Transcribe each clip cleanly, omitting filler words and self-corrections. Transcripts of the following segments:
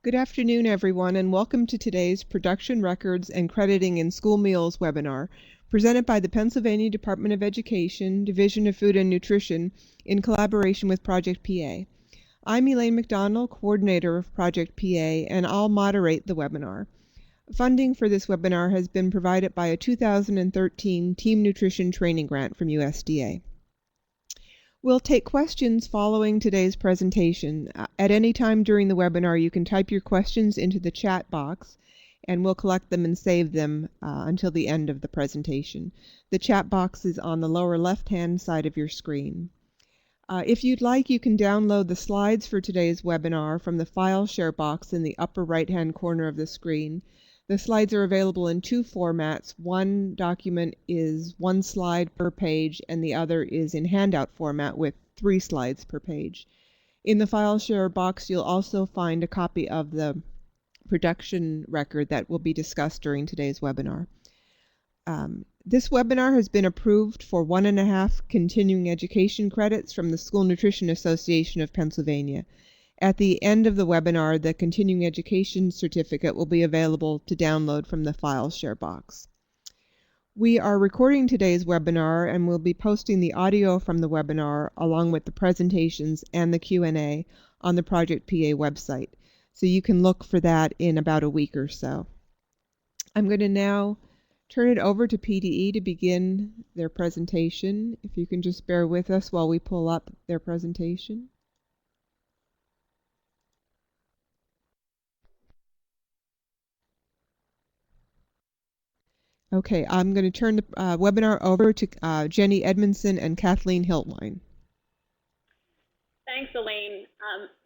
Good afternoon, everyone, and welcome to today's Production Records and Crediting in School Meals webinar, presented by the Pennsylvania Department of Education, Division of Food and Nutrition, in collaboration with Project PA. I'm Elaine McDonald, coordinator of Project PA, and I'll moderate the webinar. Funding for this webinar has been provided by a 2013 Team Nutrition Training Grant from USDA. We'll take questions following today's presentation. At any time during the webinar, you can type your questions into the chat box, and we'll collect them and save them until the end of the presentation. The chat box is on the lower left-hand side of your screen. If you'd like, you can download the slides for today's webinar from the File Share box in the upper right-hand corner of the screen. The slides are available in two formats. One document is one slide per page, and the other is in Handout format with 3 slides per page. In the File Share box, you'll also find a copy of the production record that will be discussed during today's webinar. This webinar has been approved for 1.5 continuing education credits from the School Nutrition Association of Pennsylvania. At the end of the webinar, the Continuing Education Certificate will be available to download from the File Share box. We are recording today's webinar and we'll be posting the audio from the webinar along with the presentations and the Q&A on the Project PA website. So you can look for that in about a week or so. I'm going to now turn it over to PDE to begin their presentation. If you can just bear with us while we pull up their presentation. Okay, I'm going to turn the webinar over to Jenny Edmondson and Kathleen Hiltwine. Thanks, Elaine.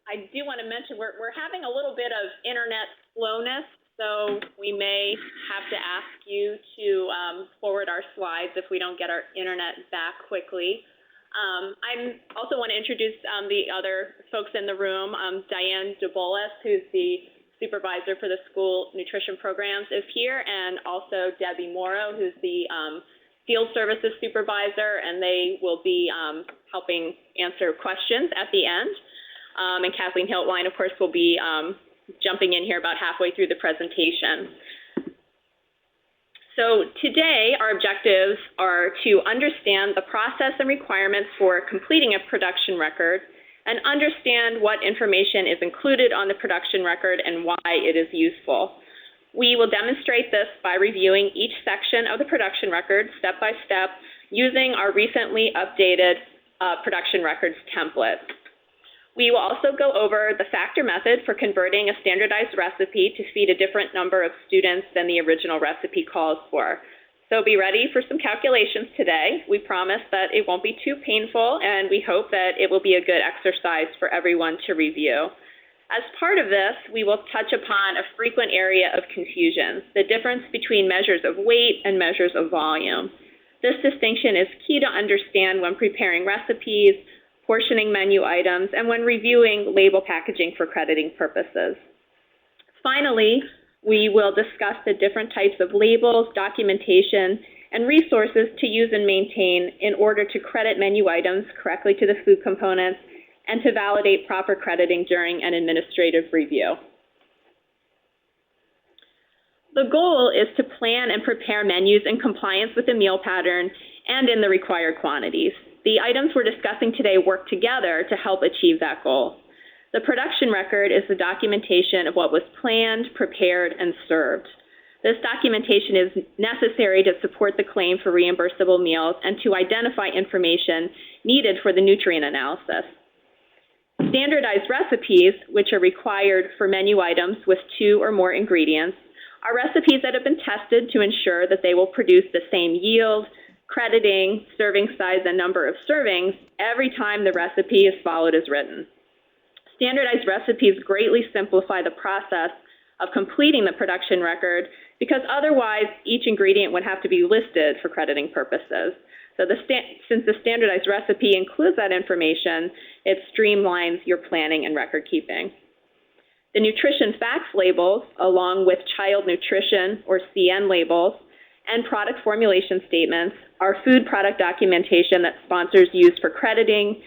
I do want to mention we're having a little bit of internet slowness, so we may have to ask you to forward our slides if we don't get our internet back quickly. I also want to introduce the other folks in the room. Diane DeBolis, who's the supervisor for the school nutrition programs, is here, and also Debbie Morrow, who's the field services supervisor, and they will be helping answer questions at the end. And Kathleen Hiltwine, of course, will be jumping in here about halfway through the presentation. So today, our objectives are to understand the process and requirements for completing a production record, and understand what information is included on the production record and why it is useful. We will demonstrate this by reviewing each section of the production record step by step using our recently updated production records template. We will also go over the factor method for converting a standardized recipe to feed a different number of students than the original recipe calls for. So be ready for some calculations today. We promise that it won't be too painful, and we hope that it will be a good exercise for everyone to review. As part of this, we will touch upon a frequent area of confusion, the difference between measures of weight and measures of volume. This distinction is key to understand when preparing recipes, portioning menu items, and when reviewing label packaging for crediting purposes. Finally, we will discuss the different types of labels, documentation, and resources to use and maintain in order to credit menu items correctly to the food components and to validate proper crediting during an administrative review. The goal is to plan and prepare menus in compliance with the meal pattern and in the required quantities. The items we're discussing today work together to help achieve that goal. The production record is the documentation of what was planned, prepared, and served. This documentation is necessary to support the claim for reimbursable meals and to identify information needed for the nutrient analysis. Standardized recipes, which are required for menu items with 2 or more ingredients, are recipes that have been tested to ensure that they will produce the same yield, crediting, serving size, and number of servings every time the recipe is followed as written. Standardized recipes greatly simplify the process of completing the production record because otherwise each ingredient would have to be listed for crediting purposes. So since the standardized recipe includes that information, it streamlines your planning and record keeping. The nutrition facts labels, along with child nutrition or CN labels, and product formulation statements are food product documentation that sponsors use for crediting,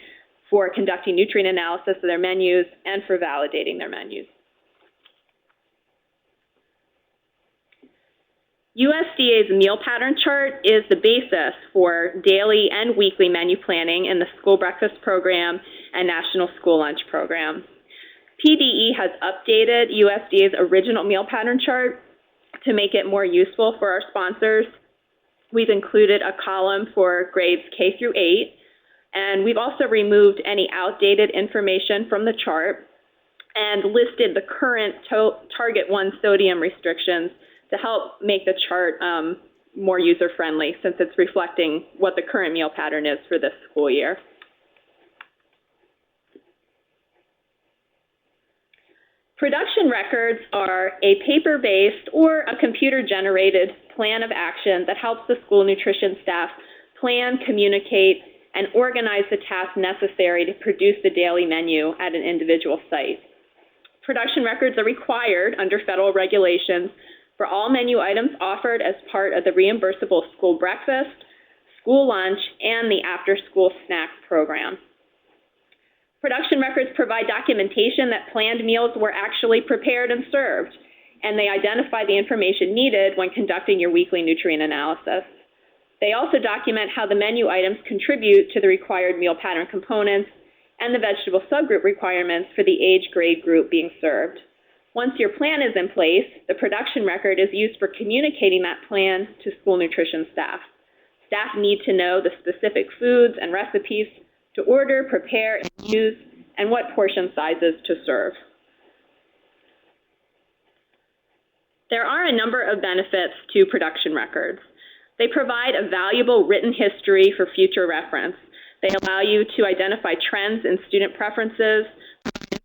for conducting nutrient analysis of their menus, and for validating their menus. USDA's meal pattern chart is the basis for daily and weekly menu planning in the school breakfast program and national school lunch program. PDE has updated USDA's original meal pattern chart to make it more useful for our sponsors. We've included a column for grades K through 8, and we've also removed any outdated information from the chart and listed the current Target 1 sodium restrictions to help make the chart more user-friendly, since it's reflecting what the current meal pattern is for this school year. Production records are a paper-based or a computer-generated plan of action that helps the school nutrition staff plan, communicate, and organize the tasks necessary to produce the daily menu at an individual site. Production records are required under federal regulations for all menu items offered as part of the reimbursable school breakfast, school lunch, and the after-school snack program. Production records provide documentation that planned meals were actually prepared and served, and they identify the information needed when conducting your weekly nutrient analysis. They also document how the menu items contribute to the required meal pattern components and the vegetable subgroup requirements for the age grade group being served. Once your plan is in place, the production record is used for communicating that plan to school nutrition staff. Staff need to know the specific foods and recipes to order, prepare, and use, and what portion sizes to serve. There are a number of benefits to production records. They provide a valuable written history for future reference. They allow you to identify trends in student preferences,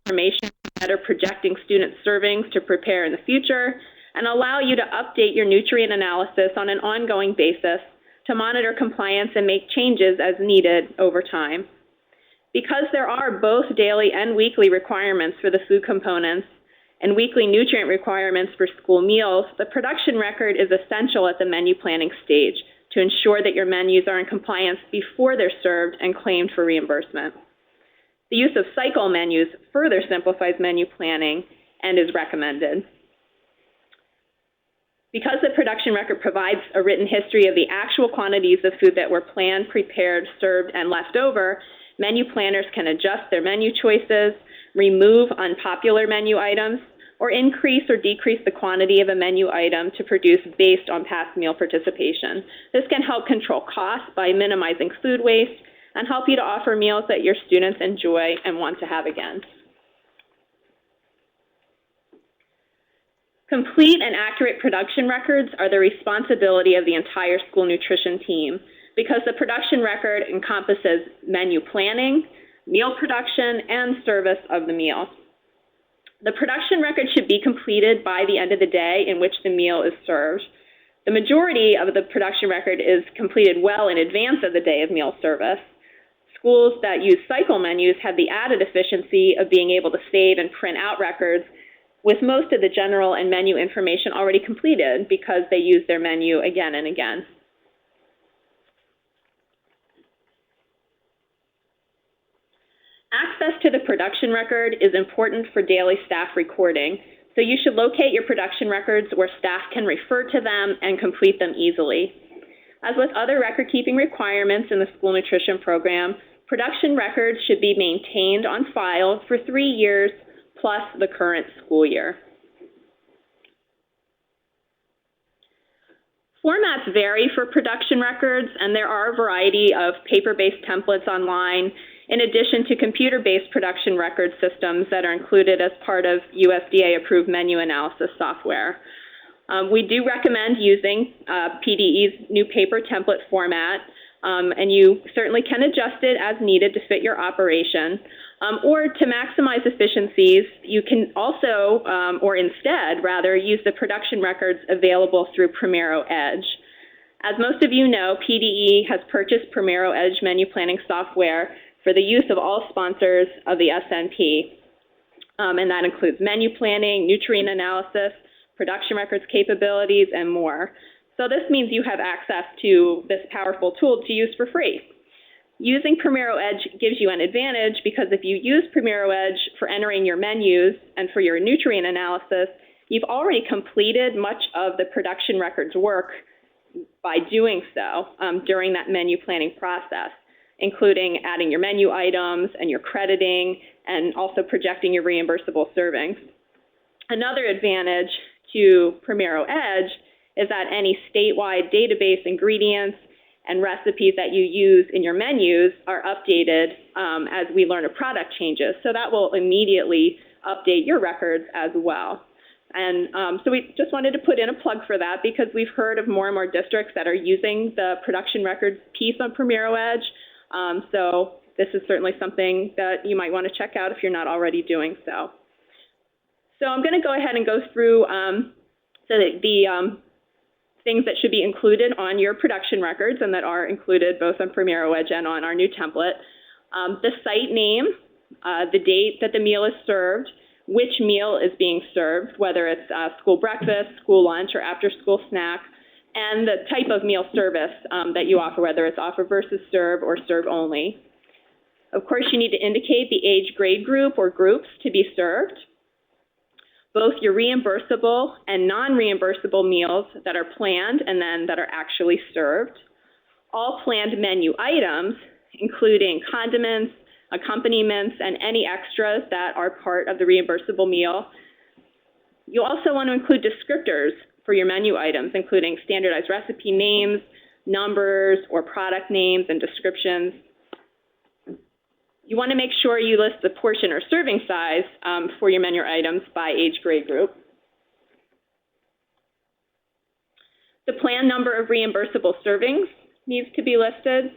information that are projecting student servings to prepare in the future, and allow you to update your nutrient analysis on an ongoing basis to monitor compliance and make changes as needed over time. Because there are both daily and weekly requirements for the food components and weekly nutrient requirements for school meals, the production record is essential at the menu planning stage to ensure that your menus are in compliance before they're served and claimed for reimbursement. The use of cycle menus further simplifies menu planning and is recommended. Because the production record provides a written history of the actual quantities of food that were planned, prepared, served, and left over, menu planners can adjust their menu choices, remove unpopular menu items, or increase or decrease the quantity of a menu item to produce based on past meal participation. This can help control costs by minimizing food waste and help you to offer meals that your students enjoy and want to have again. Complete and accurate production records are the responsibility of the entire school nutrition team because the production record encompasses menu planning, meal production, and service of the meal. The production record should be completed by the end of the day in which the meal is served. The majority of the production record is completed well in advance of the day of meal service. Schools that use cycle menus have the added efficiency of being able to save and print out records with most of the general and menu information already completed because they use their menu again and again. Access to the production record is important for daily staff recording, so you should locate your production records where staff can refer to them and complete them easily. As with other record-keeping requirements in the school nutrition program, production records should be maintained on file for 3 years plus the current school year. Formats vary for production records, and there are a variety of paper-based templates online, in addition to computer-based production record systems that are included as part of USDA-approved menu analysis software. We do recommend using PDE's new paper template format, and you certainly can adjust it as needed to fit your operation. Or to maximize efficiencies, you can also, or instead, rather, use the production records available through Primero Edge. As most of you know, PDE has purchased Primero Edge menu planning software for the use of all sponsors of the SNP. And that includes menu planning, nutrient analysis, production records capabilities, and more. So this means you have access to this powerful tool to use for free. Using Primero Edge gives you an advantage because if you use Primero Edge for entering your menus and for your nutrient analysis, you've already completed much of the production records work by doing so during that menu planning process, including adding your menu items and your crediting and also projecting your reimbursable servings. Another advantage to Primero Edge is that any statewide database ingredients and recipes that you use in your menus are updated as we learn of product changes. So that will immediately update your records as well. And so we just wanted to put in a plug for that because we've heard of more and more districts that are using the production records piece on Primero Edge. So this is certainly something that you might want to check out if you're not already doing so. So I'm going to go ahead and go through the things that should be included on your production records and that are included both on Primero Edge and on our new template. The site name, the date that the meal is served, which meal is being served, whether it's school breakfast, school lunch, or after-school snack, and the type of meal service that you offer, whether it's offer versus serve or serve only. Of course, you need to indicate the age grade group or groups to be served, both your reimbursable and non-reimbursable meals that are planned and then that are actually served, all planned menu items, including condiments, accompaniments, and any extras that are part of the reimbursable meal. You also want to include descriptors for your menu items, including standardized recipe names, numbers, or product names and descriptions. You want to make sure you list the portion or serving size for your menu items by age grade group. The planned number of reimbursable servings needs to be listed,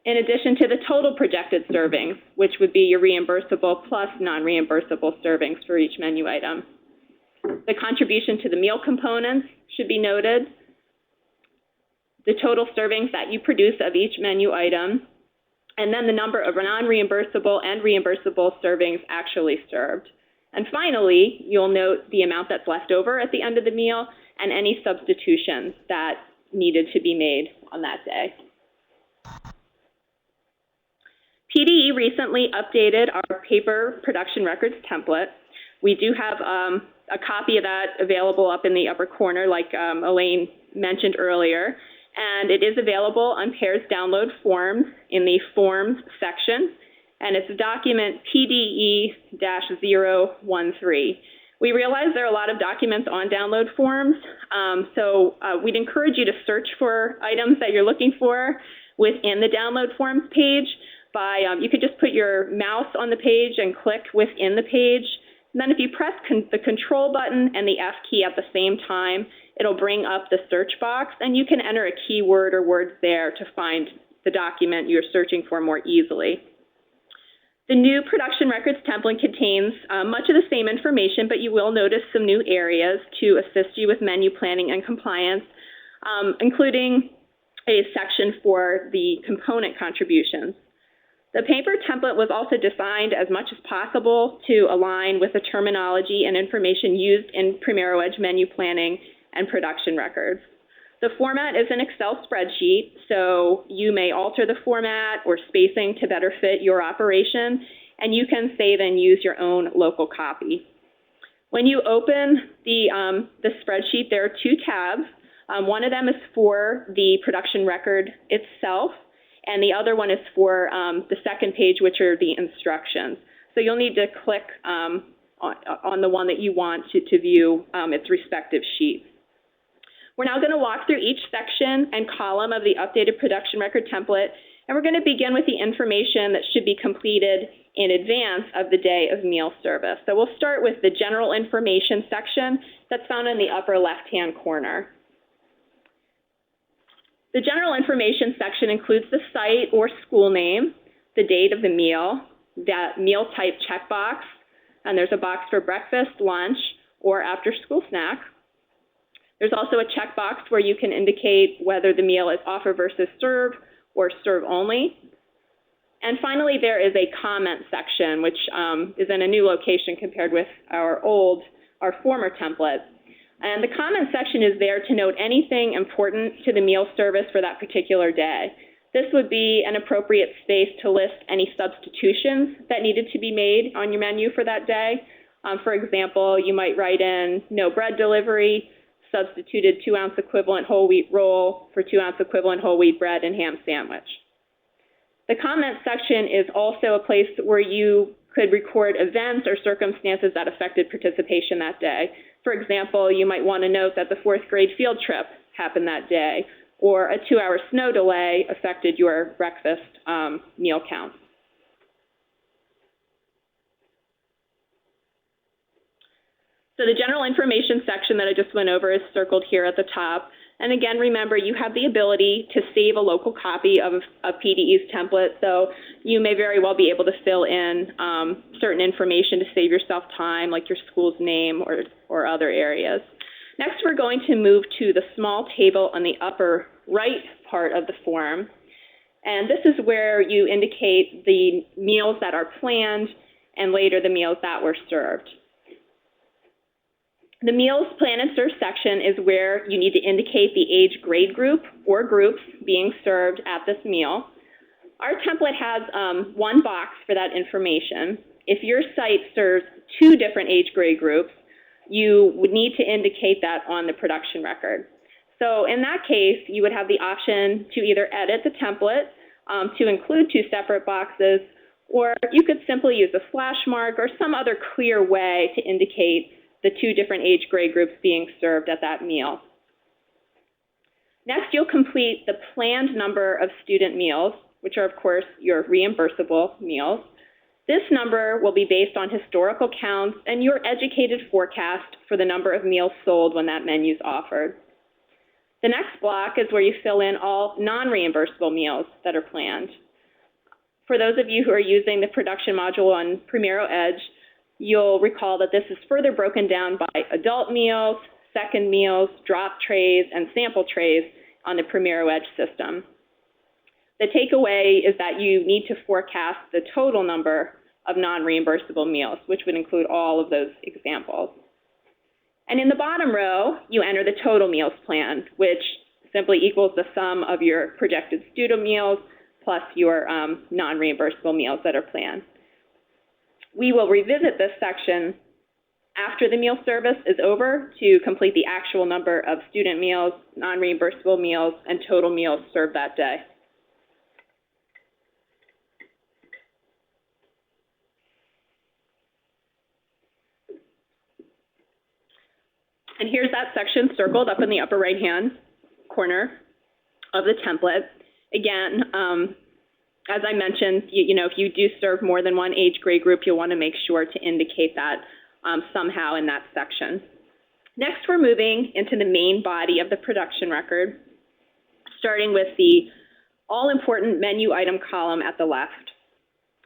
in addition to the total projected servings, which would be your reimbursable plus non-reimbursable servings for each menu item. The contribution to the meal components should be noted, the total servings that you produce of each menu item, and then the number of non-reimbursable and reimbursable servings actually served. And finally, you'll note the amount that's left over at the end of the meal and any substitutions that needed to be made on that day. PDE recently updated our paper production records template. We do have a copy of that available up in the upper corner, like Elaine mentioned earlier, and it is available on PAIR's download forms in the Forms section, and it's document PDE-013. We realize there are a lot of documents on download forms, so we'd encourage you to search for items that you're looking for within the download forms page. You could just put your mouse on the page and click within the page. And then if you press the control button and the F key at the same time, it'll bring up the search box, and you can enter a keyword or words there to find the document you're searching for more easily. The new production records template contains much of the same information, but you will notice some new areas to assist you with menu planning and compliance, including a section for the component contributions. The paper template was also designed as much as possible to align with the terminology and information used in Primero Edge menu planning and production records. The format is an Excel spreadsheet, so you may alter the format or spacing to better fit your operation, and you can save and use your own local copy. When you open the spreadsheet, there are two tabs. One of them is for the production record itself, and the other one is for the second page, which are the instructions. So you'll need to click on the one that you want to view its respective sheet. We're now going to walk through each section and column of the updated production record template, and we're going to begin with the information that should be completed in advance of the day of meal service. So we'll start with the general information section that's found in the upper left-hand corner. The general information section includes the site or school name, the date of the meal, that meal type checkbox, and there's a box for breakfast, lunch, or after-school snack. There's also a checkbox where you can indicate whether the meal is offer versus serve or serve only. And finally, there is a comment section, which is in a new location compared with our former template. And the comment section is there to note anything important to the meal service for that particular day. This would be an appropriate space to list any substitutions that needed to be made on your menu for that day, For example, you might write in no bread delivery, substituted 2-ounce equivalent whole wheat roll for 2-ounce equivalent whole wheat bread and ham sandwich. The comment section is also a place where you could record events or circumstances that affected participation that day. For example, you might want to note that the 4th grade field trip happened that day, or a 2-hour snow delay affected your breakfast meal count. So the general information section that I just went over is circled here at the top. And again, remember, you have the ability to save a local copy of PDE's template, so you may very well be able to fill in certain information to save yourself time, like your school's name or other areas. Next, we're going to move to the small table on the upper right part of the form. And this is where you indicate the meals that are planned and later the meals that were served. The Meals Plan and Serve section is where you need to indicate the age grade group or groups being served at this meal. Our template has one box for that information. If your site serves 2 different age grade groups, you would need to indicate that on the production record. So in that case, you would have the option to either edit the template to include 2 separate boxes, or you could simply use a slash mark or some other clear way to indicate the 2 different age grade groups being served at that meal. Next, you'll complete the planned number of student meals, which are, of course, your reimbursable meals. This number will be based on historical counts and your educated forecast for the number of meals sold when that menu is offered. The next block is where you fill in all non-reimbursable meals that are planned. For those of you who are using the production module on Primero Edge, you'll recall that this is further broken down by adult meals, second meals, drop trays, and sample trays on the Primero Edge system. The takeaway is that you need to forecast the total number of non-reimbursable meals, which would include all of those examples. And in the bottom row, you enter the total meals plan, which simply equals the sum of your projected student meals plus your non-reimbursable meals that are planned. We will revisit this section after the meal service is over to complete the actual number of student meals, non-reimbursable meals, and total meals served that day. And here's that section circled up in the upper right-hand corner of the template. Again, as I mentioned, if you do serve more than one age grade group, you'll want to make sure to indicate that somehow in that section. Next, we're moving into the main body of the production record, starting with the all-important menu item column at the left.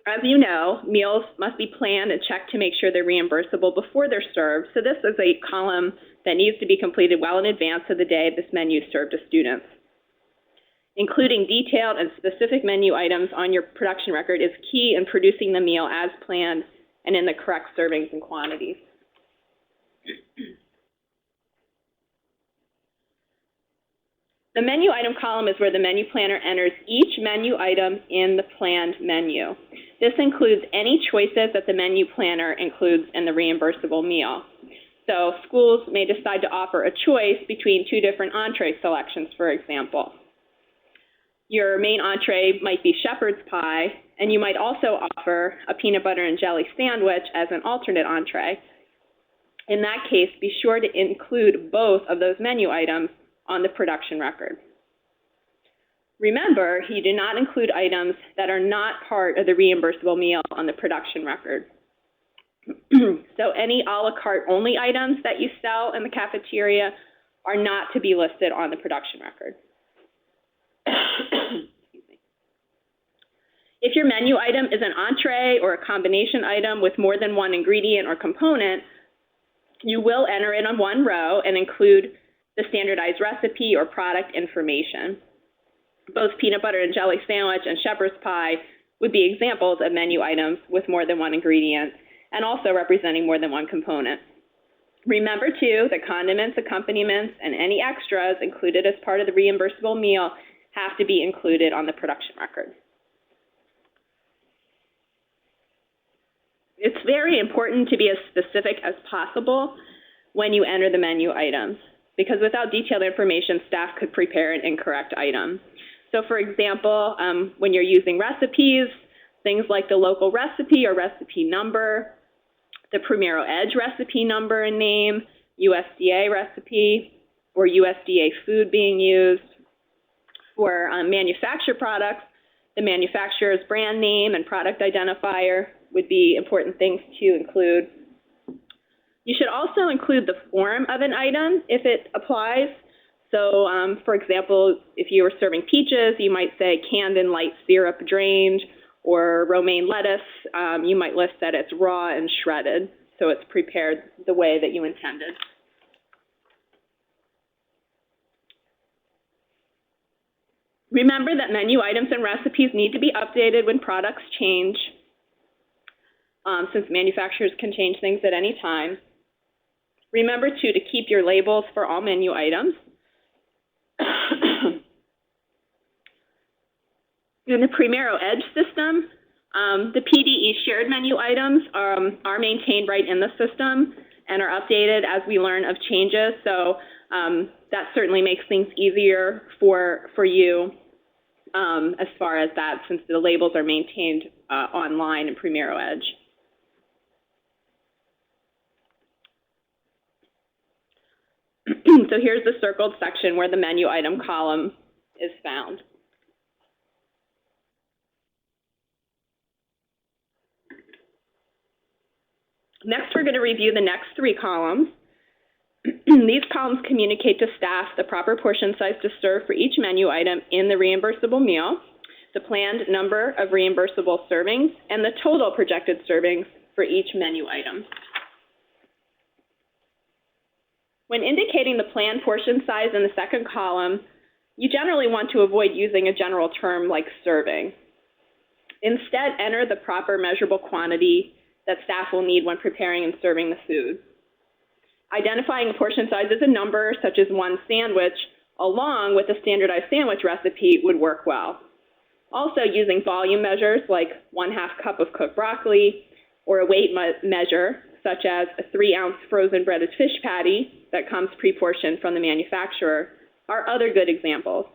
As you know, meals must be planned and checked to make sure they're reimbursable before they're served. So this is a column that needs to be completed well in advance of the day this menu is served to students. Including detailed and specific menu items on your production record is key in producing the meal as planned and in the correct servings and quantities. The menu item column is where the menu planner enters each menu item in the planned menu. This includes any choices that the menu planner includes in the reimbursable meal. So schools may decide to offer a choice between 2 different entree selections, for example. Your main entree might be shepherd's pie, and you might also offer a peanut butter and jelly sandwich as an alternate entree. In that case, be sure to include both of those menu items on the production record. Remember, you do not include items that are not part of the reimbursable meal on the production record. So any a la carte only items that you sell in the cafeteria are not to be listed on the production record. If your menu item is an entree or a combination item with more than one ingredient or component, you will enter it on one row and include the standardized recipe or product information. Both peanut butter and jelly sandwich and shepherd's pie would be examples of menu items with more than one ingredient and also representing more than one component. Remember, too, that condiments, accompaniments, and any extras included as part of the reimbursable meal have to be included on the production record. It's very important to be as specific as possible when you enter the menu items, because without detailed information, staff could prepare an incorrect item. So for example, when you're using recipes, things like the local recipe or recipe number, the Primero Edge recipe number and name, USDA recipe, or USDA food being used. For manufactured products, the manufacturer's brand name and product identifier would be important things to include. You should also include the form of an item if it applies. So, for example, if you were serving peaches, you might say canned in light syrup drained, or romaine lettuce, you might list that it's raw and shredded, so it's prepared the way that you intended. Remember that menu items and recipes need to be updated when products change, since manufacturers can change things at any time. Remember, too, to keep your labels for all menu items. In the Primero Edge system, the PDE shared menu items are maintained right in the system and are updated as we learn of changes. So that certainly makes things easier for you as far as that, since the labels are maintained online in Primero Edge. So here's the circled section where the menu item column is found. Next, we're going to review the next three columns. These columns communicate to staff the proper portion size to serve for each menu item in the reimbursable meal, the planned number of reimbursable servings, and the total projected servings for each menu item. When indicating the planned portion size in the second column, you generally want to avoid using a general term like serving. Instead, enter the proper measurable quantity that staff will need when preparing and serving the food. Identifying a portion size as a number, such as one sandwich, along with a standardized sandwich recipe would work well. Also, using volume measures like 1/2 cup of cooked broccoli, or a weight measure, such as a 3-ounce frozen breaded fish patty that comes pre-portioned from the manufacturer, are other good examples.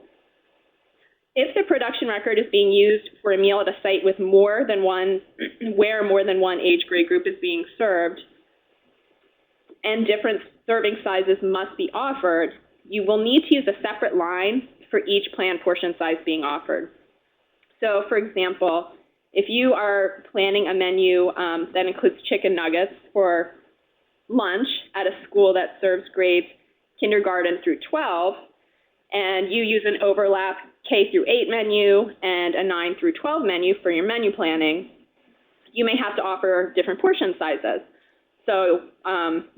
If the production record is being used for a meal at a site with more than one, where more than one age grade group is being served, and different serving sizes must be offered, you will need to use a separate line for each planned portion size being offered. So, for example, if you are planning a menu that includes chicken nuggets for lunch at a school that serves grades kindergarten through 12, and you use an overlap K through 8 menu and a 9 through 12 menu for your menu planning, you may have to offer different portion sizes. So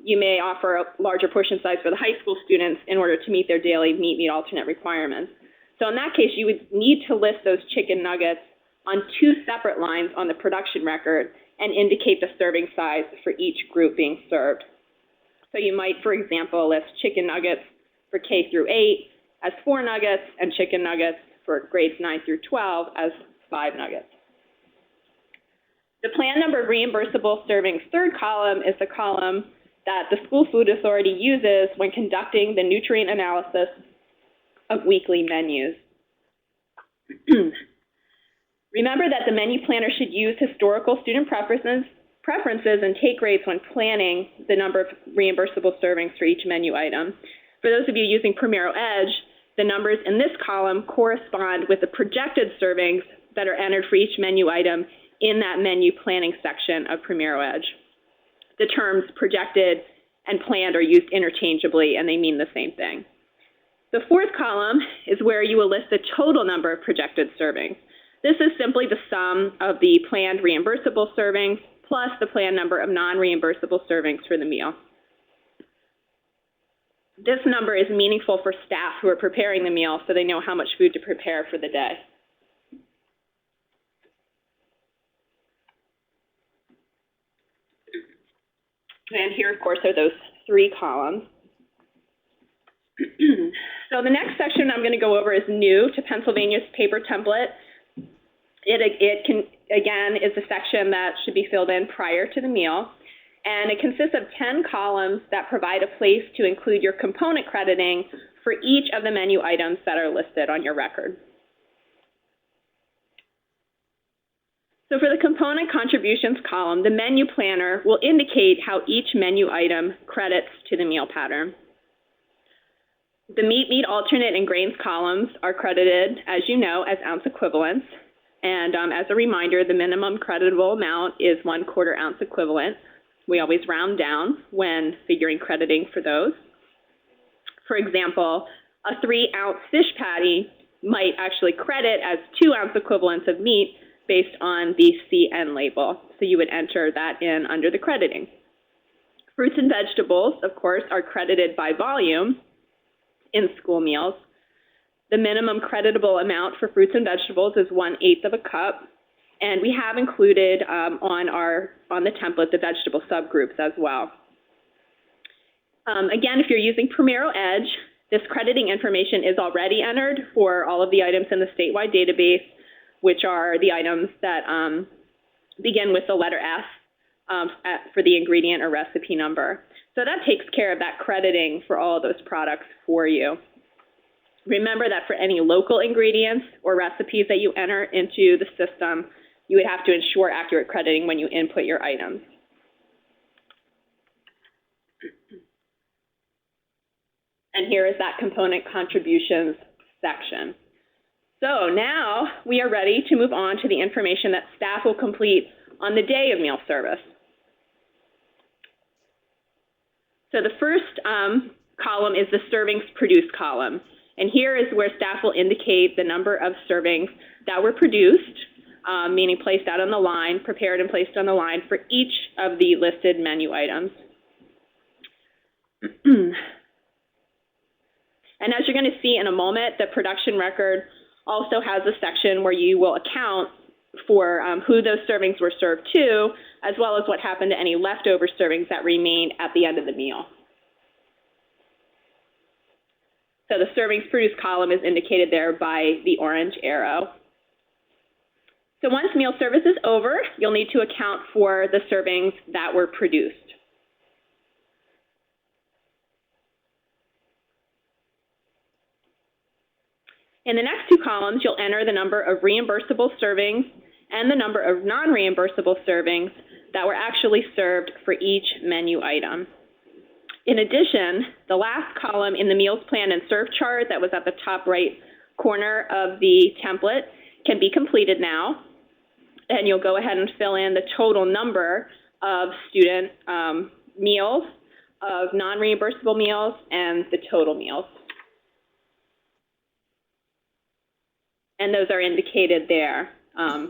you may offer a larger portion size for the high school students in order to meet their daily meat alternate requirements. So in that case, you would need to list those chicken nuggets on 2 separate lines on the production record and indicate the serving size for each group being served. So you might, for example, list chicken nuggets for K through 8 as 4 nuggets and chicken nuggets for grades 9 through 12 as 5 nuggets. The planned number of reimbursable servings third column is the column that the school food authority uses when conducting the nutrient analysis of weekly menus. Remember that the menu planner should use historical student preferences and take rates when planning the number of reimbursable servings for each menu item. For those of you using Primero Edge, the numbers in this column correspond with the projected servings that are entered for each menu item in that menu planning section of Primero Edge. The terms projected and planned are used interchangeably, and they mean the same thing. The fourth column is where you will list the total number of projected servings. This is simply the sum of the planned reimbursable servings plus the planned number of non-reimbursable servings for the meal. This number is meaningful for staff who are preparing the meal so they know how much food to prepare for the day. And here, of course, are those 3 columns. So the next section I'm going to go over is new to Pennsylvania's paper template. It again, is the section that should be filled in prior to the meal. And it consists of 10 columns that provide a place to include your component crediting for each of the menu items that are listed on your record. So for the component contributions column, the menu planner will indicate how each menu item credits to the meal pattern. The meat alternate and grains columns are credited, as you know, as ounce equivalents. And as a reminder, the minimum creditable amount is 1/4 ounce equivalent. We always round down when figuring crediting for those. For example, a 3-ounce fish patty might actually credit as 2 ounce equivalents of meat based on the CN label. So you would enter that in under the crediting. Fruits and vegetables, of course, are credited by volume in school meals. The minimum creditable amount for fruits and vegetables is 1/8 of a cup. And we have included on the template the vegetable subgroups as well. Again, if you're using Primero Edge, this crediting information is already entered for all of the items in the statewide database, which are the items that begin with the letter S for the ingredient or recipe number. So that takes care of that crediting for all of those products for you. Remember that for any local ingredients or recipes that you enter into the system, you would have to ensure accurate crediting when you input your items. And here is that component contributions section. So now we are ready to move on to the information that staff will complete on the day of meal service. So the first column is the servings produced column. And here is where staff will indicate the number of servings that were produced, meaning placed out on the line, prepared and placed on the line for each of the listed menu items. And as you're going to see in a moment, the production record also has a section where you will account for who those servings were served to, as well as what happened to any leftover servings that remained at the end of the meal. So the servings produced column is indicated there by the orange arrow. So once meal service is over, you'll need to account for the servings that were produced. In the next two columns, you'll enter the number of reimbursable servings and the number of non-reimbursable servings that were actually served for each menu item. In addition, the last column in the meals plan and serve chart that was at the top right corner of the template can be completed now. And you'll go ahead and fill in the total number of student meals, of non-reimbursable meals, and the total meals. And those are indicated there. I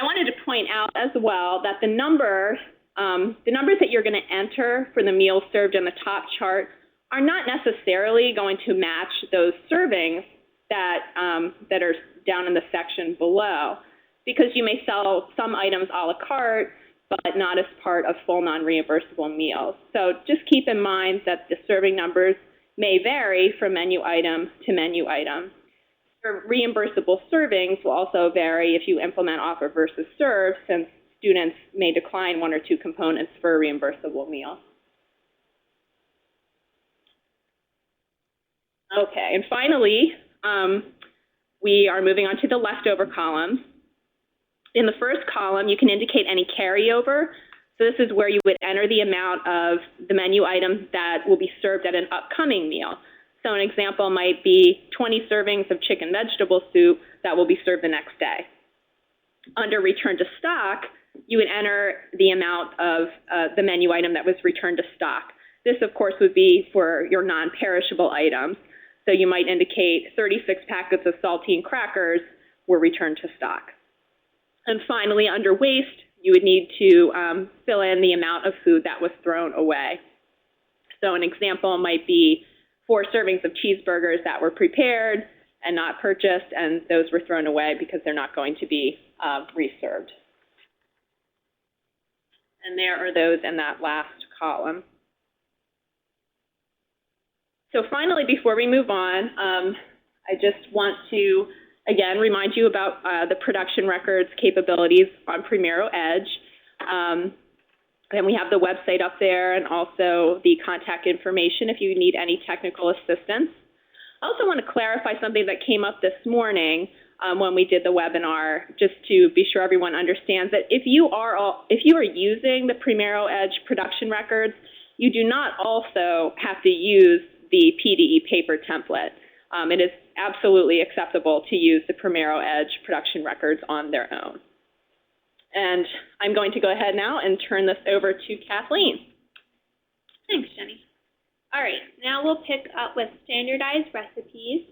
wanted to point out as well that the numbers that you're going to enter for the meals served in the top chart are not necessarily going to match those servings that are down in the section below, because you may sell some items a la carte, but not as part of full non-reimbursable meals. So just keep in mind that the serving numbers may vary from menu item to menu item. Reimbursable servings will also vary if you implement offer versus serve, since students may decline one or two components for a reimbursable meal. Okay, and finally, we are moving on to the leftover column. In the first column, you can indicate any carryover. So this is where you would enter the amount of the menu items that will be served at an upcoming meal. So an example might be 20 servings of chicken vegetable soup that will be served the next day. Under return to stock, you would enter the amount of the menu item that was returned to stock. This, of course, would be for your non-perishable items. So you might indicate 36 packets of saltine crackers were returned to stock. And finally, under waste, you would need to fill in the amount of food that was thrown away. So an example might be 4 servings of cheeseburgers that were prepared and not purchased, and those were thrown away because they're not going to be reserved. And there are those in that last column. So finally, before we move on, I just want to again, remind you about the production records capabilities on Primero Edge. And we have the website up there and also the contact information if you need any technical assistance. I also want to clarify something that came up this morning when we did the webinar, just to be sure everyone understands that if you are using the Primero Edge production records, you do not also have to use the PDE paper template. It is absolutely acceptable to use the Primero Edge production records on their own. And I'm going to go ahead now and turn this over to Kathleen. Thanks, Jenny. All right, now we'll pick up with standardized recipes.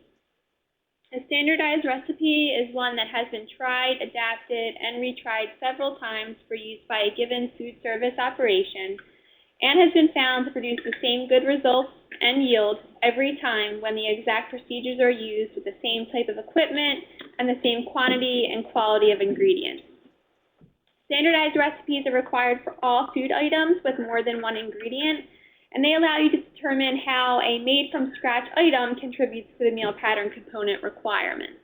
A standardized recipe is one that has been tried, adapted, and retried several times for use by a given food service operation and has been found to produce the same good results and yield every time when the exact procedures are used with the same type of equipment and the same quantity and quality of ingredients. Standardized recipes are required for all food items with more than one ingredient, and they allow you to determine how a made-from-scratch item contributes to the meal pattern component requirements.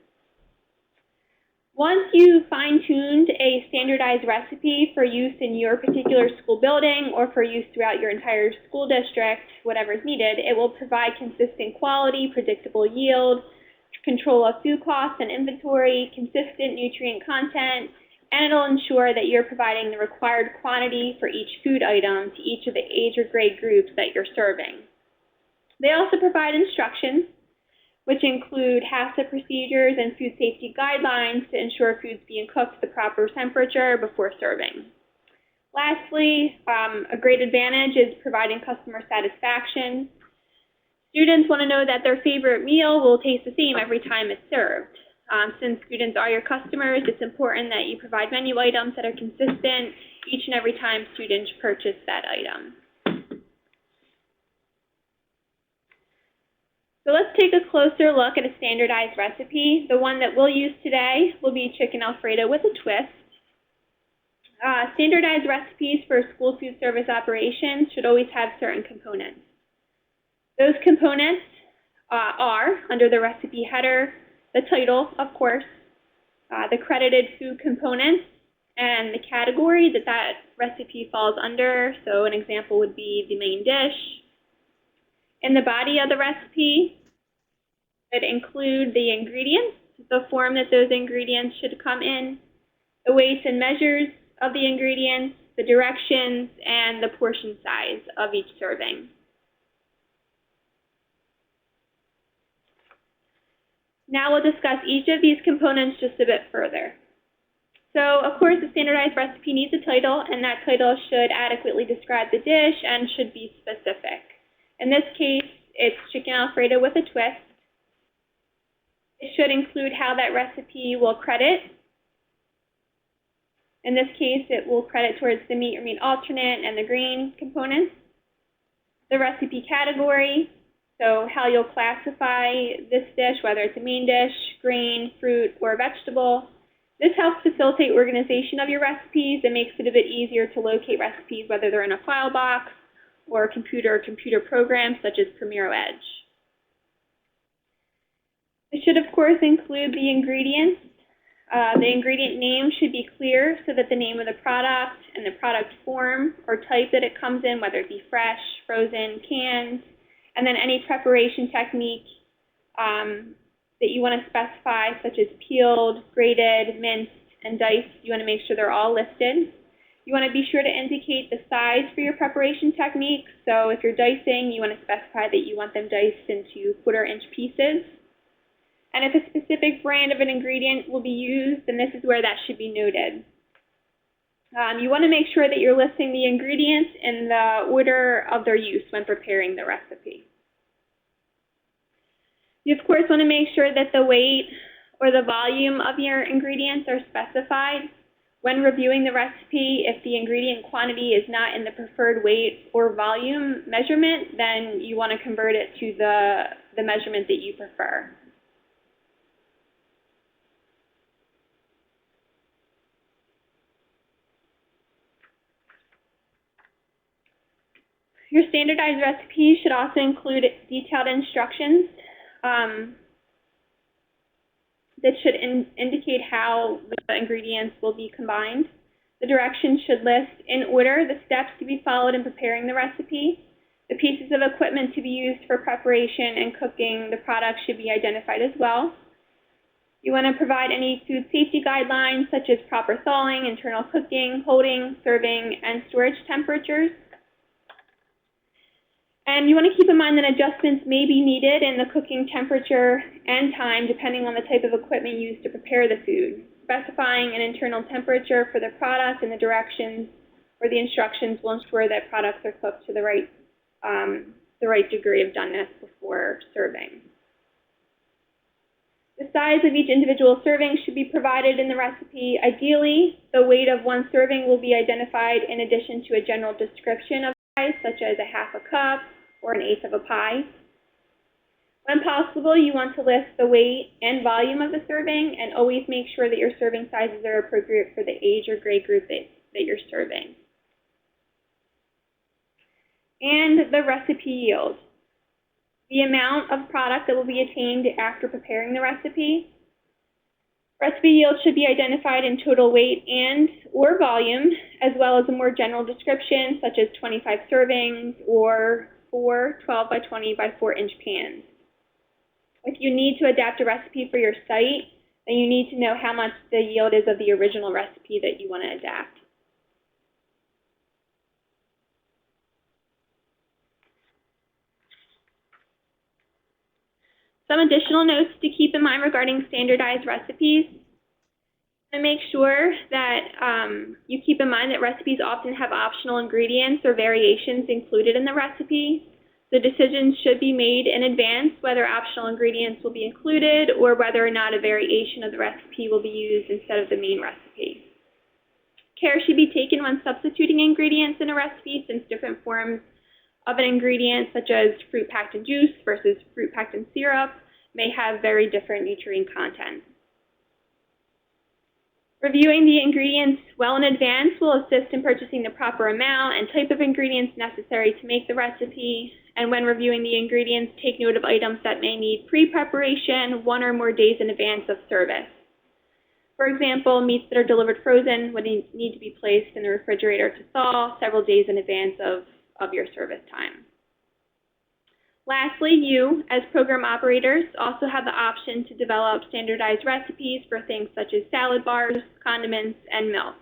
Once you've fine-tuned a standardized recipe for use in your particular school building or for use throughout your entire school district, whatever is needed, it will provide consistent quality, predictable yield, control of food costs and inventory, consistent nutrient content, and it'll ensure that you're providing the required quantity for each food item to each of the age or grade groups that you're serving. They also provide instructions, which include HACCP procedures and food safety guidelines to ensure food's being cooked at the proper temperature before serving. Lastly, a great advantage is providing customer satisfaction. Students want to know that their favorite meal will taste the same every time it's served. Since students are your customers, it's important that you provide menu items that are consistent each and every time students purchase that item. So let's take a closer look at a standardized recipe. The one that we'll use today will be chicken Alfredo with a twist. Standardized recipes for school food service operations should always have certain components. Those components are, under the recipe header, the title, of course, the credited food components, and the category that recipe falls under. So an example would be the main dish. In the body of the recipe, it include the ingredients, the form that those ingredients should come in, the weights and measures of the ingredients, the directions, and the portion size of each serving. Now we'll discuss each of these components just a bit further. So, of course, the standardized recipe needs a title, and that title should adequately describe the dish and should be specific. In this case, it's chicken Alfredo with a twist. It should include how that recipe will credit. In this case, it will credit towards the meat or meat alternate and the grain components. The recipe category, so how you'll classify this dish, whether it's a main dish, grain, fruit, or vegetable. This helps facilitate organization of your recipes and makes it a bit easier to locate recipes, whether they're in a file box or a computer program such as Primero Edge. It should, of course, include the ingredients. The ingredient name should be clear so that the name of the product and the product form or type that it comes in, whether it be fresh, frozen, canned, and then any preparation technique that you want to specify, such as peeled, grated, minced, and diced. You want to make sure they're all listed. You want to be sure to indicate the size for your preparation technique. So if you're dicing, you want to specify that you want them diced into 1/4-inch pieces. And if a specific brand of an ingredient will be used, then this is where that should be noted. You want to make sure that you're listing the ingredients in the order of their use when preparing the recipe. You, of course, want to make sure that the weight or the volume of your ingredients are specified. When reviewing the recipe, if the ingredient quantity is not in the preferred weight or volume measurement, then you want to convert it to the measurement that you prefer. Your standardized recipe should also include detailed instructions. This should indicate how the ingredients will be combined. The directions should list in order the steps to be followed in preparing the recipe. The pieces of equipment to be used for preparation and cooking the product should be identified as well. You want to provide any food safety guidelines such as proper thawing, internal cooking, holding, serving, and storage temperatures. And you want to keep in mind that adjustments may be needed in the cooking temperature and time depending on the type of equipment used to prepare the food. Specifying an internal temperature for the product and the directions or the instructions will ensure that products are cooked to the right degree of doneness before serving. The size of each individual serving should be provided in the recipe. Ideally, the weight of one serving will be identified in addition to a general description of size, such as a half a cup or an eighth of a pie. When possible, you want to list the weight and volume of the serving, and always make sure that your serving sizes are appropriate for the age or grade group that you're serving. And the recipe yield. The amount of product that will be attained after preparing the recipe. Recipe yield should be identified in total weight and or volume, as well as a more general description, such as 25 servings or 4 12 by 20 by 4 inch pans. If you need to adapt a recipe for your site, then you need to know how much the yield is of the original recipe that you want to adapt. Some additional notes to keep in mind regarding standardized recipes. And make sure that you keep in mind that recipes often have optional ingredients or variations included in the recipe. The decisions should be made in advance whether optional ingredients will be included or whether or not a variation of the recipe will be used instead of the main recipe. Care should be taken when substituting ingredients in a recipe, since different forms of an ingredient, such as fruit packed in juice versus fruit packed in syrup, may have very different nutrient content. Reviewing the ingredients well in advance will assist in purchasing the proper amount and type of ingredients necessary to make the recipe. And when reviewing the ingredients, take note of items that may need pre-preparation 1 or more days in advance of service. For example, meats that are delivered frozen would need to be placed in the refrigerator to thaw several days in advance of your service time. Lastly, you, as program operators, also have the option to develop standardized recipes for things such as salad bars, condiments, and milk.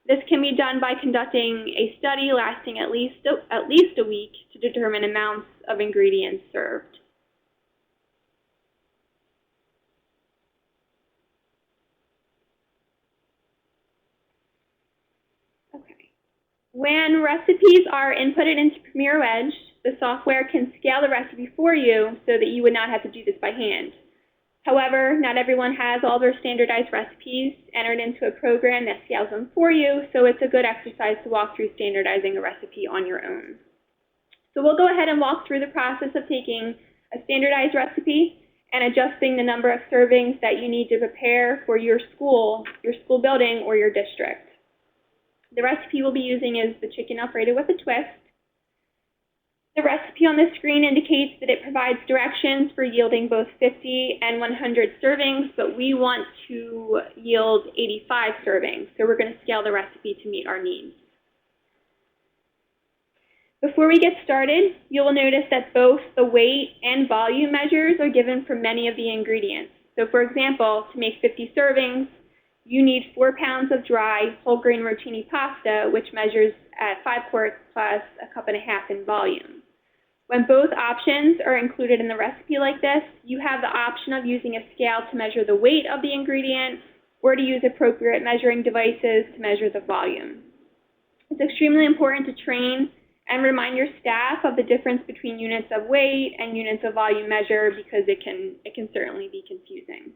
This can be done by conducting a study lasting at least a week to determine amounts of ingredients served. Okay. When recipes are inputted into Premier Edge, the software can scale the recipe for you so that you would not have to do this by hand. However, not everyone has all their standardized recipes entered into a program that scales them for you, so it's a good exercise to walk through standardizing a recipe on your own. So we'll go ahead and walk through the process of taking a standardized recipe and adjusting the number of servings that you need to prepare for your school building, or your district. The recipe we'll be using is the chicken Alfredo with a twist. The recipe on the screen indicates that it provides directions for yielding both 50 and 100 servings, but we want to yield 85 servings, so we're going to scale the recipe to meet our needs. Before we get started, you will notice that both the weight and volume measures are given for many of the ingredients. So for example, to make 50 servings, you need 4 pounds of dry whole grain rotini pasta, which measures at 5 quarts plus a cup and a half in volume. When both options are included in the recipe like this, you have the option of using a scale to measure the weight of the ingredient, or to use appropriate measuring devices to measure the volume. It's extremely important to train and remind your staff of the difference between units of weight and units of volume measure, because it can certainly be confusing.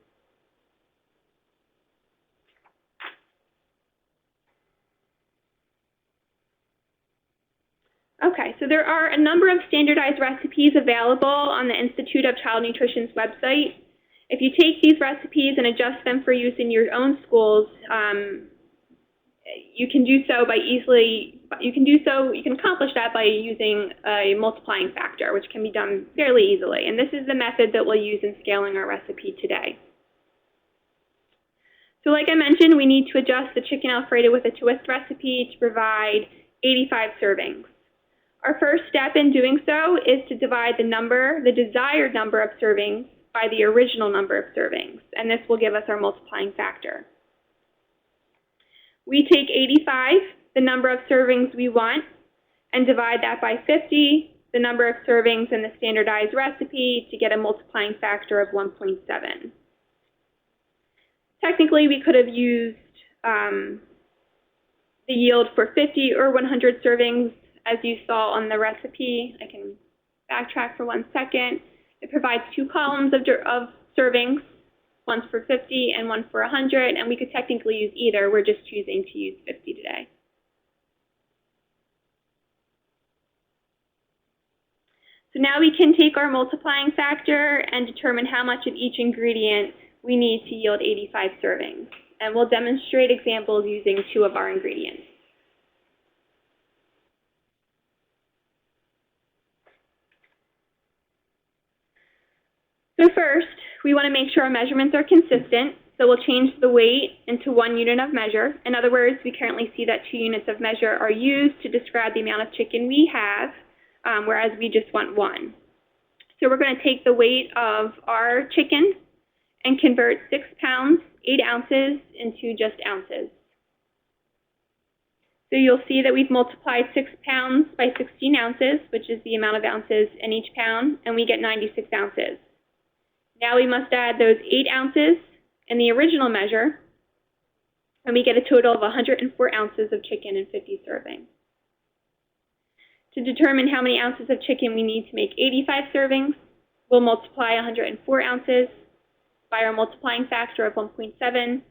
Okay, so there are a number of standardized recipes available on the Institute of Child Nutrition's website. If you take these recipes and adjust them for use in your own schools, you can accomplish that by using a multiplying factor, which can be done fairly easily. And this is the method that we'll use in scaling our recipe today. So like I mentioned, we need to adjust the chicken Alfredo with a twist recipe to provide 85 servings. Our first step in doing so is to divide the desired number of servings by the original number of servings, and this will give us our multiplying factor. We take 85, the number of servings we want, and divide that by 50, the number of servings in the standardized recipe, to get a multiplying factor of 1.7. Technically, we could have used the yield for 50 or 100 servings, as you saw on the recipe. I can backtrack for 1 second. It provides 2 columns of servings, one for 50 and one for 100, and we could technically use either. We're just choosing to use 50 today. So now we can take our multiplying factor and determine how much of each ingredient we need to yield 85 servings. And we'll demonstrate examples using 2 of our ingredients. So first, we want to make sure our measurements are consistent, so we'll change the weight into 1 unit of measure. In other words, we currently see that 2 units of measure are used to describe the amount of chicken we have, whereas we just want 1. So we're going to take the weight of our chicken and convert 6 pounds, 8 ounces into just ounces. So you'll see that we've multiplied 6 pounds by 16 ounces, which is the amount of ounces in each pound, and we get 96 ounces. Now we must add those 8 ounces in the original measure, and we get a total of 104 ounces of chicken and 50 servings. To determine how many ounces of chicken we need to make 85 servings, we'll multiply 104 ounces by our multiplying factor of 1.7,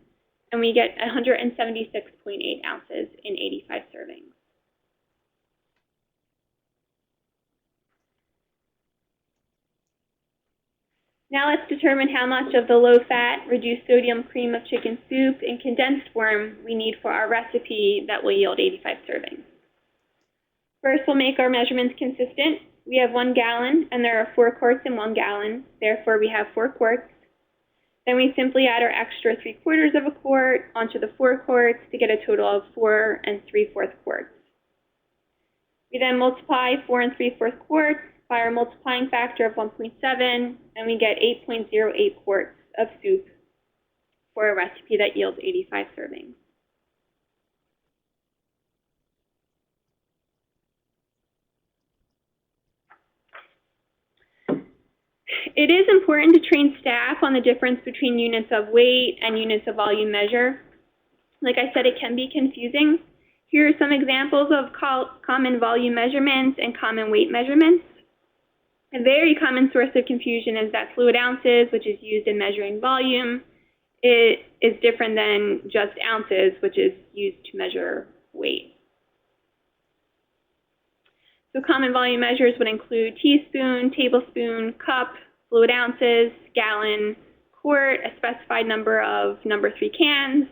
and we get 176.8 ounces in 85 servings. Now let's determine how much of the low-fat, reduced sodium cream of chicken soup in condensed form we need for our recipe that will yield 85 servings. First, we'll make our measurements consistent. We have 1 gallon, and there are 4 quarts in 1 gallon. Therefore, we have 4 quarts. Then we simply add our extra 3/4 of a quart onto the 4 quarts to get a total of 4 3/4 quarts. We then multiply 4 3/4 quarts by our multiplying factor of 1.7, and we get 8.08 quarts of soup for a recipe that yields 85 servings. It is important to train staff on the difference between units of weight and units of volume measure. Like I said, it can be confusing. Here are some examples of common volume measurements and common weight measurements. A very common source of confusion is that fluid ounces, which is used in measuring volume, it is different than just ounces, which is used to measure weight. So common volume measures would include teaspoon, tablespoon, cup, fluid ounces, gallon, quart, a specified number of number 3 cans,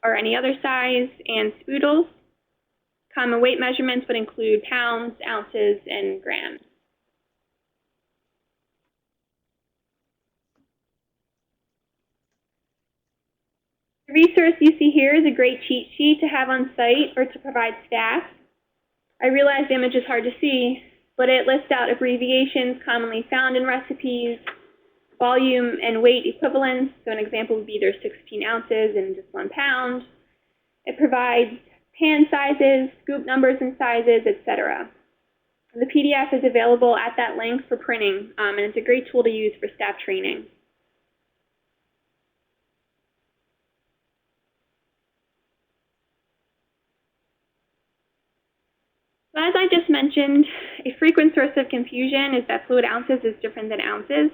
or any other size, and spoodles. Common weight measurements would include pounds, ounces, and grams. The resource you see here is a great cheat sheet to have on site or to provide staff. I realize the image is hard to see, but it lists out abbreviations commonly found in recipes, volume and weight equivalents. So an example would be there's 16 ounces and just 1 pound. It provides pan sizes, scoop numbers and sizes, etc. The PDF is available at that link for printing, and it's a great tool to use for staff training. So as I just mentioned, a frequent source of confusion is that fluid ounces is different than ounces.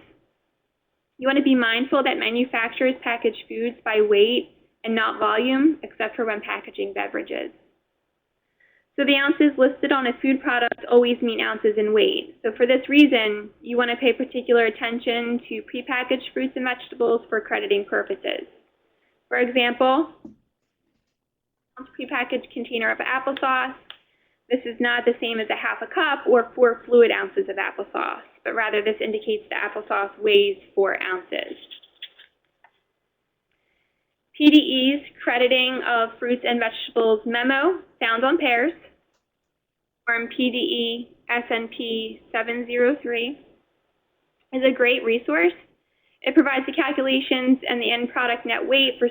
You want to be mindful that manufacturers package foods by weight and not volume, except for when packaging beverages. So the ounces listed on a food product always mean ounces in weight. So for this reason, you want to pay particular attention to prepackaged fruits and vegetables for crediting purposes. For example, a prepackaged container of applesauce. This is not the same as a half a cup or 4 fluid ounces of applesauce, but rather this indicates the applesauce weighs 4 ounces. PDE's crediting of fruits and vegetables memo found on pears, Form PDE SNP 703, is a great resource. It provides the calculations and the end product net weight for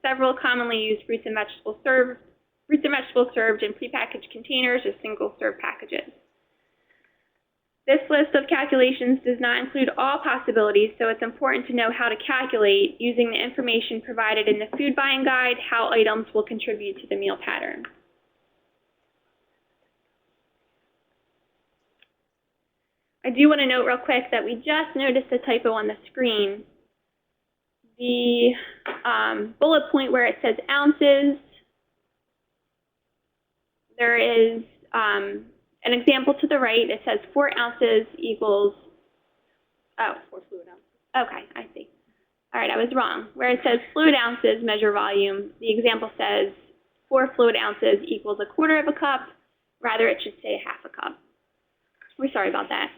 several commonly used fruits and vegetables served in prepackaged containers or single-serve packages. This list of calculations does not include all possibilities, so it's important to know how to calculate, using the information provided in the food buying guide, how items will contribute to the meal pattern. I do want to note real quick that we just noticed a typo on the screen. The bullet point where it says ounces, there is an example to the right. It says 4 ounces equals, 4 fluid ounces. Okay, I see. All right, I was wrong. Where it says fluid ounces measure volume, the example says 4 fluid ounces equals 1/4 of a cup. Rather, it should say 1/2 a cup. We're sorry about that.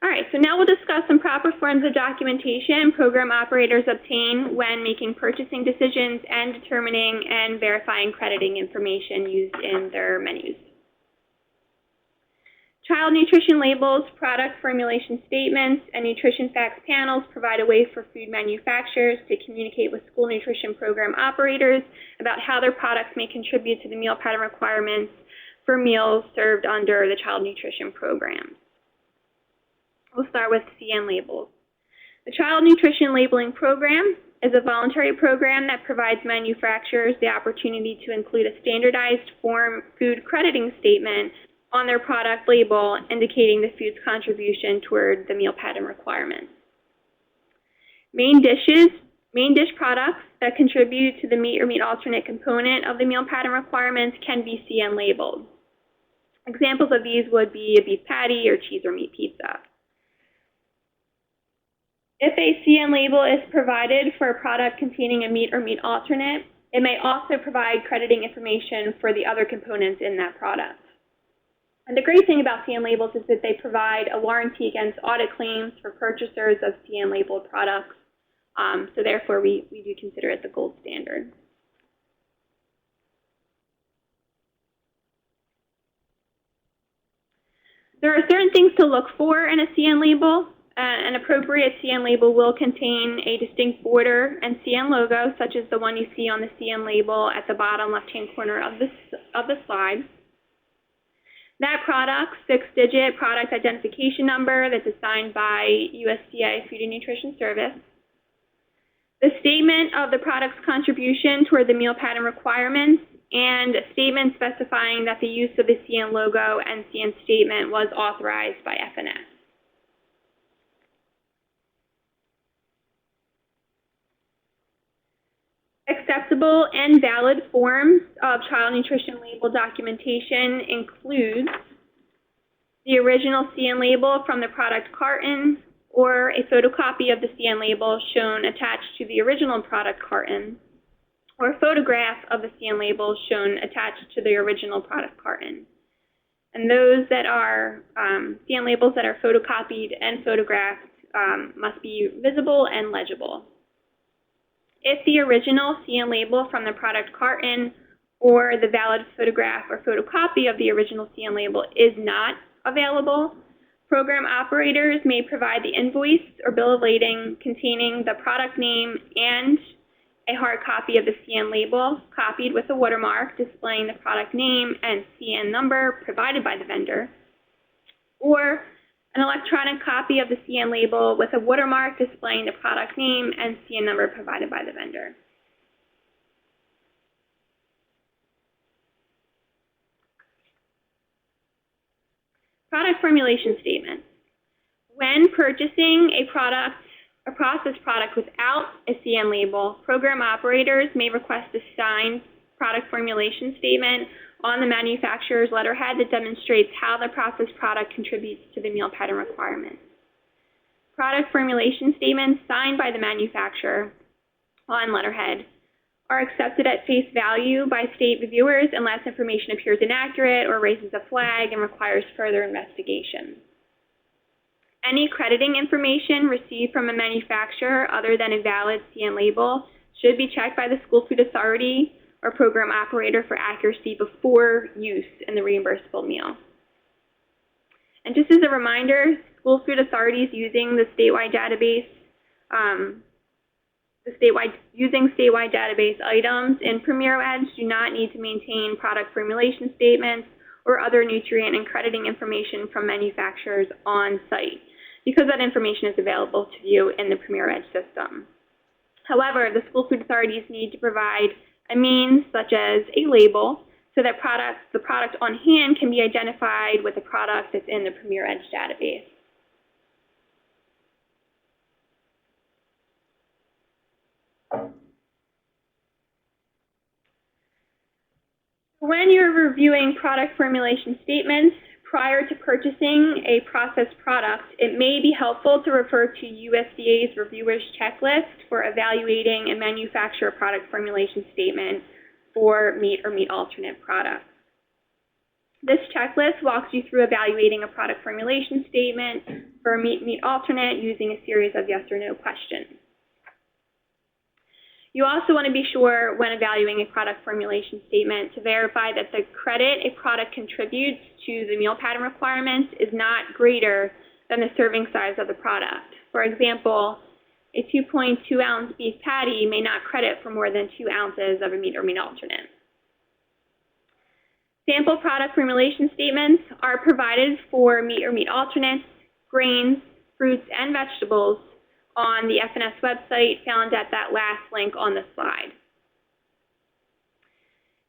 All right, so now we'll discuss some proper forms of documentation program operators obtain when making purchasing decisions and determining and verifying crediting information used in their menus. Child nutrition labels, product formulation statements, and nutrition facts panels provide a way for food manufacturers to communicate with school nutrition program operators about how their products may contribute to the meal pattern requirements for meals served under the child nutrition program. We'll start with CN labels. The Child Nutrition Labeling Program is a voluntary program that provides manufacturers the opportunity to include a standardized form food crediting statement on their product label indicating the food's contribution toward the meal pattern requirements. Main dish products that contribute to the meat or meat alternate component of the meal pattern requirements can be CN labeled. Examples of these would be a beef patty or cheese or meat pizza. If a CN label is provided for a product containing a meat or meat alternate, it may also provide crediting information for the other components in that product. And the great thing about CN labels is that they provide a warranty against audit claims for purchasers of CN labeled products. So therefore, we do consider it the gold standard. There are certain things to look for in a CN label. An appropriate CN label will contain a distinct border and CN logo, such as the one you see on the CN label at the bottom left-hand corner of the slide. That product's 6-digit product identification number that's assigned by USDA Food and Nutrition Service. The statement of the product's contribution toward the meal pattern requirements, and a statement specifying that the use of the CN logo and CN statement was authorized by FNS. Acceptable and valid forms of child nutrition label documentation include the original CN label from the product carton or a photocopy of the CN label shown attached to the original product carton, or a photograph of the CN label shown attached to the original product carton. And those that are CN labels that are photocopied and photographed must be visible and legible. If the original CN label from the product carton or the valid photograph or photocopy of the original CN label is not available, program operators may provide the invoice or bill of lading containing the product name and a hard copy of the CN label, copied with a watermark displaying the product name and CN number provided by the vendor, or an electronic copy of the CN label with a watermark displaying the product name and CN number provided by the vendor. Product formulation statement. When purchasing a processed product without a CN label, program operators may request a signed product formulation statement on the manufacturer's letterhead that demonstrates how the processed product contributes to the meal pattern requirements. Product formulation statements signed by the manufacturer on letterhead are accepted at face value by state reviewers unless information appears inaccurate or raises a flag and requires further investigation. Any crediting information received from a manufacturer other than a valid CN label should be checked by the school food authority or program operator for accuracy before use in the reimbursable meal. And just as a reminder, school food authorities using the statewide database, using statewide database items in Premier Edge do not need to maintain product formulation statements or other nutrient and crediting information from manufacturers on site, because that information is available to view in the Premier Edge system. However, the school food authorities need to provide a means such as a label so that the product on hand can be identified with the product that's in the Premier Edge database. When you're reviewing product formulation statements prior to purchasing a processed product, it may be helpful to refer to USDA's Reviewers Checklist for evaluating a manufacturer product formulation statement for meat or meat alternate products. This checklist walks you through evaluating a product formulation statement for a meat alternate using a series of yes or no questions. You also want to be sure when evaluating a product formulation statement to verify that the credit a product contributes to the meal pattern requirements is not greater than the serving size of the product. For example, a 2.2 ounce beef patty may not credit for more than 2 ounces of a meat or meat alternate. Sample product formulation statements are provided for meat or meat alternates, grains, fruits, and vegetables on the FNS website found at that last link on the slide.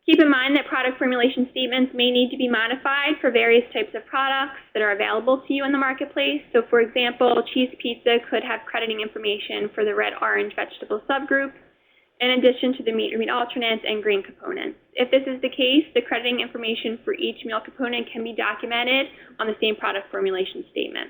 Keep in mind that product formulation statements may need to be modified for various types of products that are available to you in the marketplace. So for example, cheese pizza could have crediting information for the red-orange vegetable subgroup, in addition to the meat or meat alternates and grain components. If this is the case, the crediting information for each meal component can be documented on the same product formulation statement.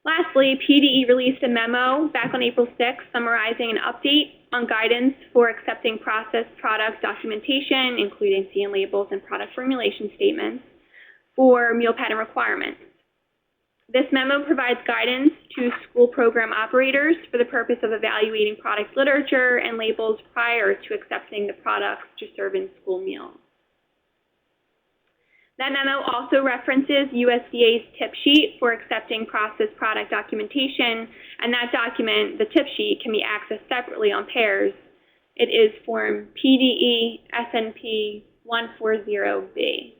Lastly, PDE released a memo back on April 6th summarizing an update on guidance for accepting processed product documentation, including CN labels and product formulation statements, for meal pattern requirements. This memo provides guidance to school program operators for the purpose of evaluating product literature and labels prior to accepting the products to serve in school meals. That memo also references USDA's tip sheet for accepting processed product documentation, and that document, the tip sheet, can be accessed separately on pairs. It is Form PDE SNP 140B.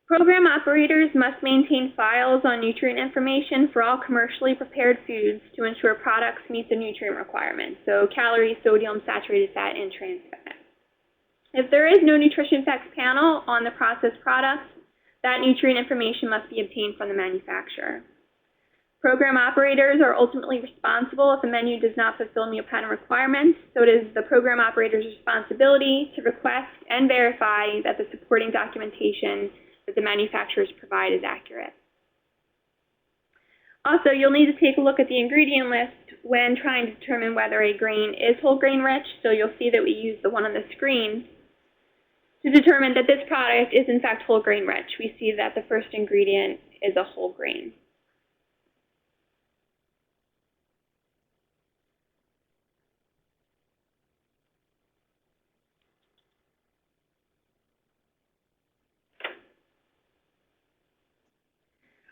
Program operators must maintain files on nutrient information for all commercially prepared foods to ensure products meet the nutrient requirements, so calories, sodium, saturated fat, and trans fat. If there is no nutrition facts panel on the processed products, that nutrient information must be obtained from the manufacturer. Program operators are ultimately responsible if the menu does not fulfill meal pattern requirements, so it is the program operator's responsibility to request and verify that the supporting documentation that the manufacturers provide is accurate. Also, you'll need to take a look at the ingredient list when trying to determine whether a grain is whole grain rich, so you'll see that we use the one on the screen to determine that this product is in fact whole grain rich. We see that the first ingredient is a whole grain.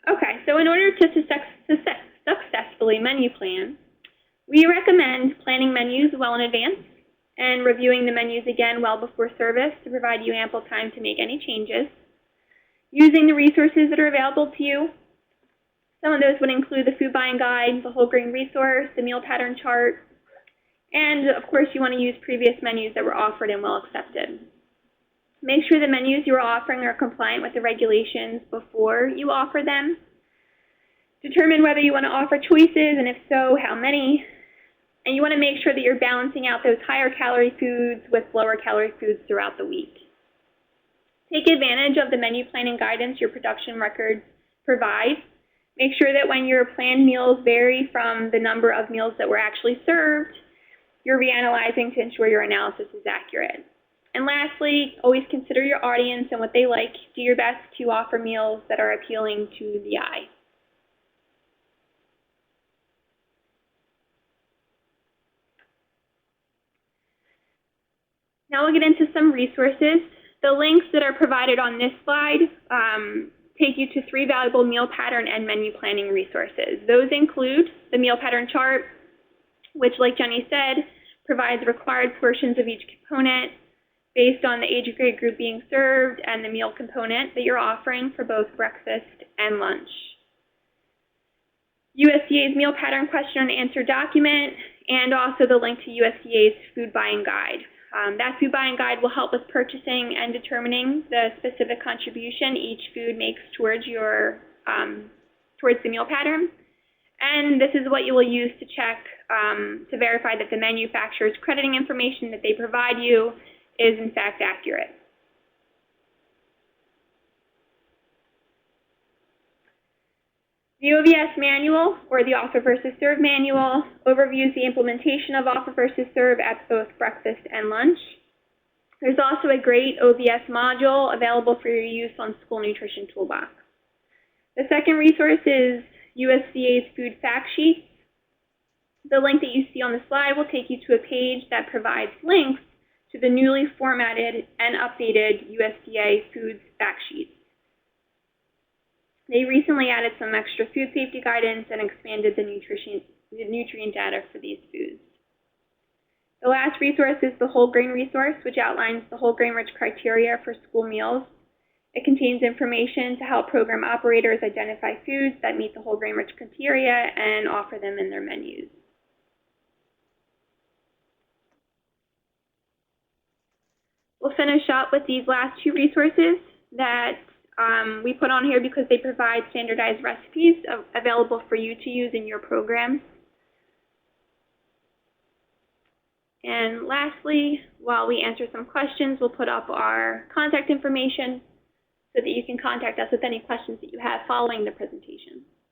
Okay, so in order to successfully menu plan, we recommend planning menus well in advance and reviewing the menus again well before service to provide you ample time to make any changes. Using the resources that are available to you. Some of those would include the food buying guide, the whole grain resource, the meal pattern chart, and of course you want to use previous menus that were offered and well accepted. Make sure the menus you are offering are compliant with the regulations before you offer them. Determine whether you want to offer choices, and if so, how many. And you want to make sure that you're balancing out those higher calorie foods with lower calorie foods throughout the week. Take advantage of the menu planning guidance your production records provide. Make sure that when your planned meals vary from the number of meals that were actually served, you're reanalyzing to ensure your analysis is accurate. And lastly, always consider your audience and what they like. Do your best to offer meals that are appealing to the eye. Now we'll get into some resources. The links that are provided on this slide take you to 3 valuable meal pattern and menu planning resources. Those include the meal pattern chart, which, like Jenny said, provides required portions of each component based on the age grade group being served and the meal component that you're offering for both breakfast and lunch. USDA's meal pattern question and answer document, and also the link to USDA's food buying guide. That food buying guide will help with purchasing and determining the specific contribution each food makes towards towards the meal pattern. And this is what you will use to check to verify that the manufacturer's crediting information that they provide you is in fact accurate. The OVS manual, or the Offer versus Serve manual, overviews the implementation of Offer versus Serve at both breakfast and lunch. There's also a great OVS module available for your use on School Nutrition Toolbox. The second resource is USDA's Food Factsheets. The link that you see on the slide will take you to a page that provides links to the newly formatted and updated USDA Foods Factsheets. They recently added some extra food safety guidance and expanded the nutrient data for these foods. The last resource is the whole grain resource, which outlines the whole grain rich criteria for school meals. It contains information to help program operators identify foods that meet the whole grain rich criteria and offer them in their menus. We'll finish up with these last 2 resources that we put on here because they provide standardized recipes available for you to use in your program. And lastly, while we answer some questions, we'll put up our contact information so that you can contact us with any questions that you have following the presentation.